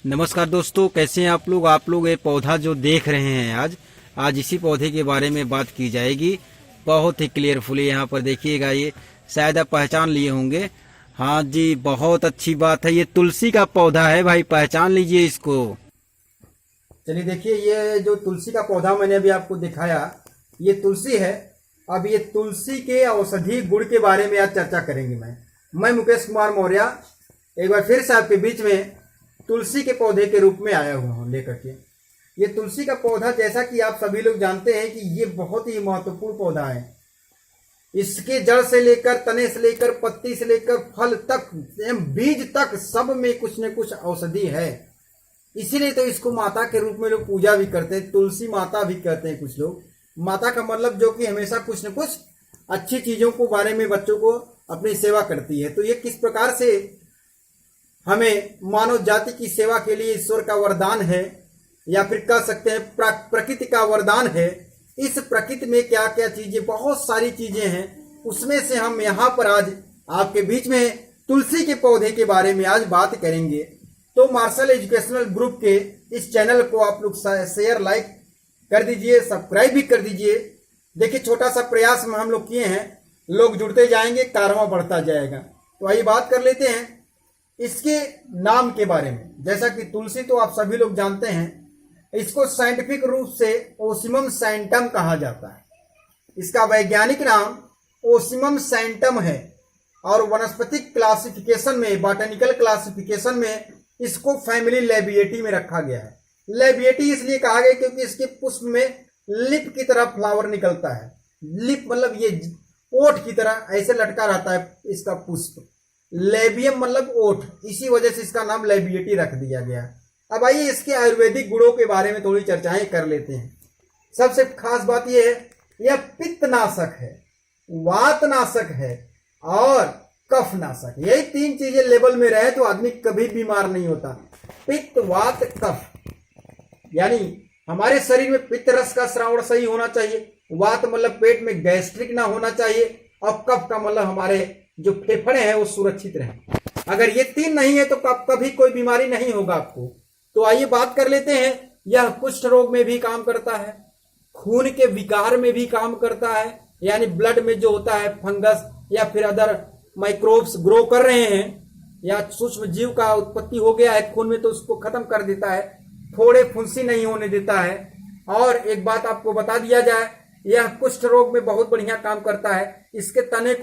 नमस्कार दोस्तों, कैसे हैं आप लोग ये पौधा जो देख रहे हैं आज इसी पौधे के बारे में बात की जाएगी। बहुत ही क्लियरफुली यहाँ पर देखिएगा, ये शायद आप पहचान लिए होंगे। हाँ जी, बहुत अच्छी बात है। ये तुलसी का पौधा है भाई, पहचान लीजिए इसको। चलिए देखिए, ये जो तुलसी का पौधा मैंने अभी आपको दिखाया, ये तुलसी है। अब ये तुलसी के औषधि गुण के बारे में आज चर्चा करेंगे। मैं मुकेश कुमार मौर्य एक बार फिर से आपके बीच में तुलसी के पौधे के रूप में आया हुआ हूँ लेकर के। ये तुलसी का पौधा, जैसा कि आप सभी लोग जानते हैं कि ये बहुत ही महत्वपूर्ण पौधा है। इसके जड़ से लेकर, तने से लेकर, पत्ती से लेकर, फल तक, बीज तक, सब में कुछ न कुछ औषधि है। इसीलिए तो इसको माता के रूप में लोग पूजा भी करते हैं, तुलसी माता भी कहते हैं कुछ लोग। माता का मतलब जो कि हमेशा कुछ न कुछ अच्छी चीजों को बारे में बच्चों को अपनी सेवा करती है। तो ये किस प्रकार से हमें मानव जाति की सेवा के लिए ईश्वर का वरदान है, या फिर कह सकते हैं प्रकृति का वरदान है। इस प्रकृति में क्या क्या चीजें, बहुत सारी चीजें हैं, उसमें से हम यहाँ पर आज आपके बीच में तुलसी के पौधे के बारे में आज बात करेंगे। तो मार्शल एजुकेशनल ग्रुप के इस चैनल को आप लोग शेयर, लाइक कर दीजिए, सब्सक्राइब भी कर दीजिए। देखिए, छोटा सा प्रयास में हम लोग किए हैं, लोग जुड़ते जाएंगे, कारवां बढ़ता जाएगा। तो आइए बात कर लेते हैं इसके नाम के बारे में। जैसा कि तुलसी तो आप सभी लोग जानते हैं, इसको साइंटिफिक रूप से ओसिमम सैंटम कहा जाता है। इसका वैज्ञानिक नाम ओसिमम सैंटम है, और वनस्पतिक क्लासिफिकेशन में, बॉटनिकल क्लासिफिकेशन में इसको फैमिली लेबिएटी में रखा गया है। लेबिएटी इसलिए कहा गया क्योंकि इसके पुष्प में लिप की तरह फ्लावर निकलता है। लिप मतलब ये ओठ की तरह ऐसे लटका रहता है इसका पुष्प। लेबियम मतलब ओठ, इसी वजह से इसका नाम लेबिएटी रख दिया गया। अब आइए इसके आयुर्वेदिक गुणों के बारे में थोड़ी चर्चाएं कर लेते हैं। सबसे खास बात यह है, यह पित्तनाशक है, वातनाशक है और कफनाशक। यही तीन चीजें लेवल में रहे तो आदमी कभी बीमार नहीं होता। पित्त, वात, कफ, यानी हमारे शरीर में पित्त रस का श्रावण सही होना चाहिए। वात मतलब पेट में गैस्ट्रिक ना होना चाहिए, और कफ का मतलब हमारे जो फेफड़े हैं वो सुरक्षित रहें। अगर ये तीन नहीं है तो कभी कोई बीमारी नहीं होगा आपको। तो आइए बात कर लेते हैं। यह कुष्ठ रोग में भी काम करता है, खून के विकार में भी काम करता है, यानी ब्लड में जो होता है फंगस या फिर अदर माइक्रोब्स ग्रो कर रहे हैं, या सूक्ष्म जीव का उत्पत्ति हो गया है खून में, तो उसको खत्म कर देता है, फोड़े फुंसी नहीं होने देता है। और एक बात आपको बता दिया जाए, यह कुष्ठ रोग में बहुत बढ़िया काम करता है। इसके तने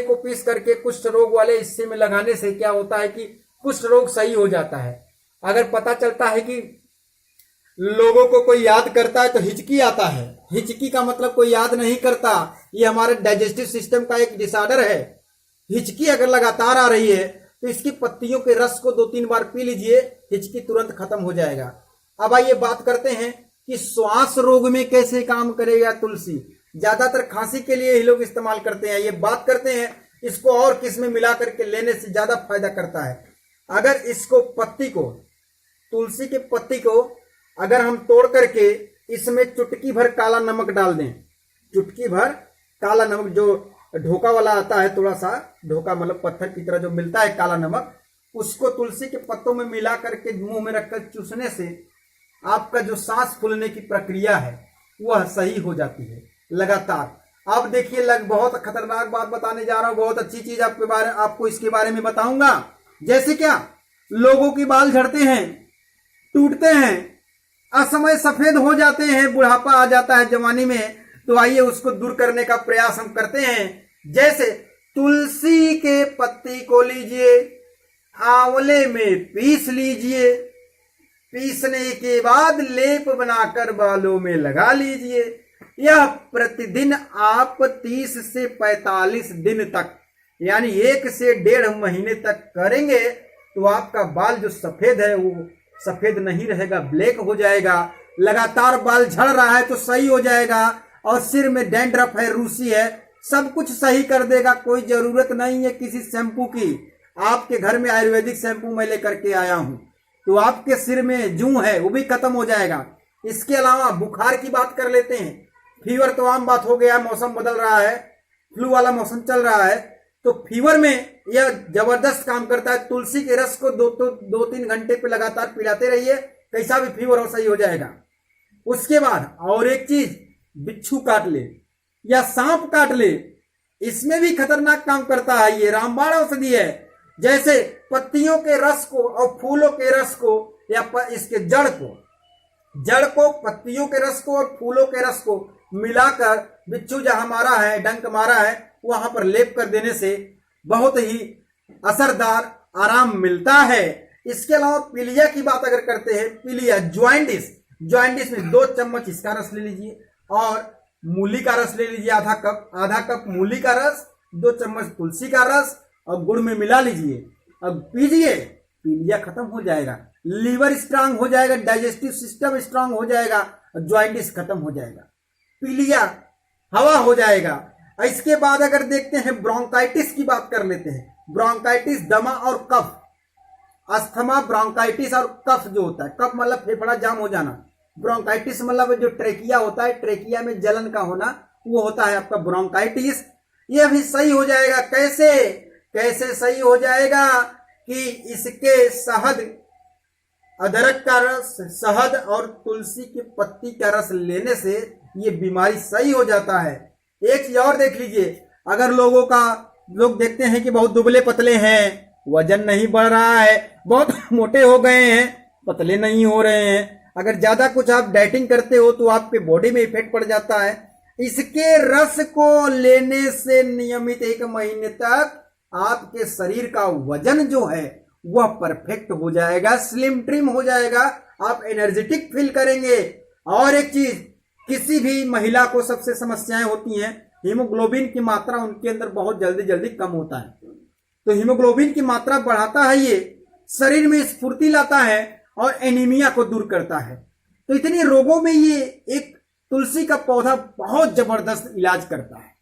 को पीस करके कुष्ठ रोग वाले हिस्से में लगाने से क्या होता है कि कुष्ठ रोग सही हो जाता है। अगर पता चलता है कि लोगों को कोई याद करता है तो हिचकी आता है। हिचकी का मतलब कोई याद नहीं करता, ये हमारे डाइजेस्टिव सिस्टम का एक डिसऑर्डर है। हिचकी अगर लगातार आ रही है तो इसकी पत्तियों के रस को 2-3 बार पी लीजिए, हिचकी तुरंत खत्म हो जाएगा। अब आइए बात करते हैं कि श्वास रोग में कैसे काम करेगा तुलसी। ज्यादातर खांसी के लिए ही लोग इस्तेमाल करते हैं। ये बात करते हैं इसको और किस में मिला करके लेने से ज्यादा फायदा करता है। अगर इसको तुलसी के पत्ती को अगर हम तोड़ करके इसमें चुटकी भर काला नमक डाल दें, चुटकी भर काला नमक, जो ढोका वाला आता है, थोड़ा सा ढोका मतलब पत्थर की तरह जो मिलता है काला नमक, उसको तुलसी के पत्तों में मिला करके मुंह में रखकर चूसने से आपका जो सांस फूलने की प्रक्रिया है वह सही हो जाती है लगातार। अब देखिए, बहुत खतरनाक बात बताने जा रहा हूं, बहुत अच्छी चीज आपको इसके बारे में बताऊंगा। जैसे क्या, लोगों के बाल झड़ते हैं, टूटते हैं, असमय सफेद हो जाते हैं, बुढ़ापा आ जाता है जवानी में, तो आइए उसको दूर करने का प्रयास हम करते हैं। जैसे तुलसी के पत्ती को लीजिए, आंवले में पीस लीजिए, पीसने के बाद लेप बनाकर बालों में लगा लीजिए। यह प्रतिदिन आप 30 से 45 दिन तक, यानी 1 से 1.5 महीने तक करेंगे तो आपका बाल जो सफेद है वो सफेद नहीं रहेगा, ब्लैक हो जाएगा। लगातार बाल झड़ रहा है तो सही हो जाएगा, और सिर में डैंड्रफ है, रूसी है, सब कुछ सही कर देगा। कोई जरूरत नहीं है किसी शैम्पू की। आपके घर में आयुर्वेदिक शैम्पू मैं लेकर के आया हूं, तो आपके सिर में जूं है वो भी खत्म हो जाएगा। इसके अलावा बुखार की बात कर लेते हैं। फीवर तो आम बात हो गया, मौसम बदल रहा है, फ्लू वाला मौसम चल रहा है, तो फीवर में यह जबरदस्त काम करता है। तुलसी के रस को 2-3 घंटे पे लगातार पिलाते रहिए, कैसा भी फीवर हो सही हो जाएगा। उसके बाद और एक चीज, बिच्छू काट ले या सांप काट ले, इसमें भी खतरनाक काम करता है। ये रामबाण औषधि है। जैसे पत्तियों के रस को और फूलों के रस को या इसके जड़ को पत्तियों के रस को और फूलों के रस को मिलाकर बिच्छू जहां मारा है, डंक मारा है, वहां पर लेप कर देने से बहुत ही असरदार आराम मिलता है। इसके अलावा पीलिया की बात अगर करते हैं, पीलिया ज्वाइंटिस में 2 चम्मच इसका रस ले लीजिए और मूली का रस ले लीजिए, आधा कप मूली का रस, 2 चम्मच तुलसी का रस और गुड़ में मिला लीजिए। अब पीजिए, पीलिया खत्म हो जाएगा, लीवर स्ट्रांग हो जाएगा, डाइजेस्टिव सिस्टम स्ट्रांग हो जाएगा, ज्वाइंटिस खत्म हो जाएगा, पीलिया हवा हो जाएगा। इसके बाद अगर देखते हैं ब्रोंकाइटिस की बात कर लेते हैं। ब्रोंकाइटिस, दमा और कफ, अस्थमा, ब्रोंकाइटिस और कफ जो होता है, कफ मतलब फेफड़ा जाम हो जाना, ब्रोंकाइटिस मतलब जो ट्रेकिया होता है, ट्रेकिया में जलन का होना, वो होता है आपका ब्रोंकाइटिस। ये भी सही हो जाएगा। कैसे सही हो जाएगा कि इसके शहद, अदरक का रस, शहद और तुलसी की पत्ती का रस लेने से ये बीमारी सही हो जाता है। एक चीज और देख लीजिए, अगर लोग देखते हैं कि बहुत दुबले पतले हैं, वजन नहीं बढ़ रहा है, बहुत मोटे हो गए हैं, पतले नहीं हो रहे हैं, अगर ज्यादा कुछ आप डाइटिंग करते हो तो आपके बॉडी में इफेक्ट पड़ जाता है। इसके रस को लेने से नियमित 1 महीने तक आपके शरीर का वजन जो है वह परफेक्ट हो जाएगा, स्लिम ट्रिम हो जाएगा, आप एनर्जेटिक फील करेंगे। और एक चीज, किसी भी महिला को सबसे समस्याएं होती हैं, हीमोग्लोबिन की मात्रा उनके अंदर बहुत जल्दी कम होता है, तो हीमोग्लोबिन की मात्रा बढ़ाता है, ये शरीर में स्फूर्ति लाता है और एनीमिया को दूर करता है। तो इतने रोगों में ये एक तुलसी का पौधा बहुत जबरदस्त इलाज करता है।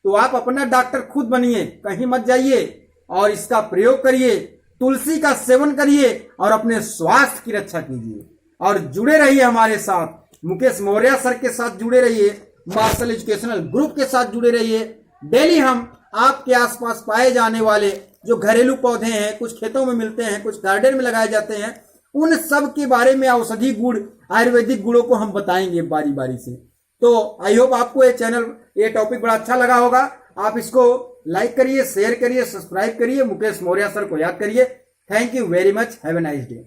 तो आप अपना डॉक्टर खुद बनिए, कहीं मत जाइए और इसका प्रयोग करिए, तुलसी का सेवन करिए और अपने स्वास्थ्य की रक्षा कीजिए। और जुड़े रहिए हमारे साथ, मुकेश मौर्य सर के साथ जुड़े रहिए, मार्शल एजुकेशनल ग्रुप के साथ जुड़े रहिए। डेली हम आपके आसपास पाए जाने वाले जो घरेलू पौधे हैं, कुछ खेतों में मिलते हैं, कुछ गार्डन में लगाए जाते हैं, उन सब के बारे में औषधि गुण, आयुर्वेदिक गुणों को हम बताएंगे बारी बारी से। तो आई होप आपको ये टॉपिक बड़ा अच्छा लगा होगा। आप इसको लाइक करिए, शेयर करिए, सब्सक्राइब करिए, मुकेश मौर्य सर को याद करिए। Thank you very much, have a nice day.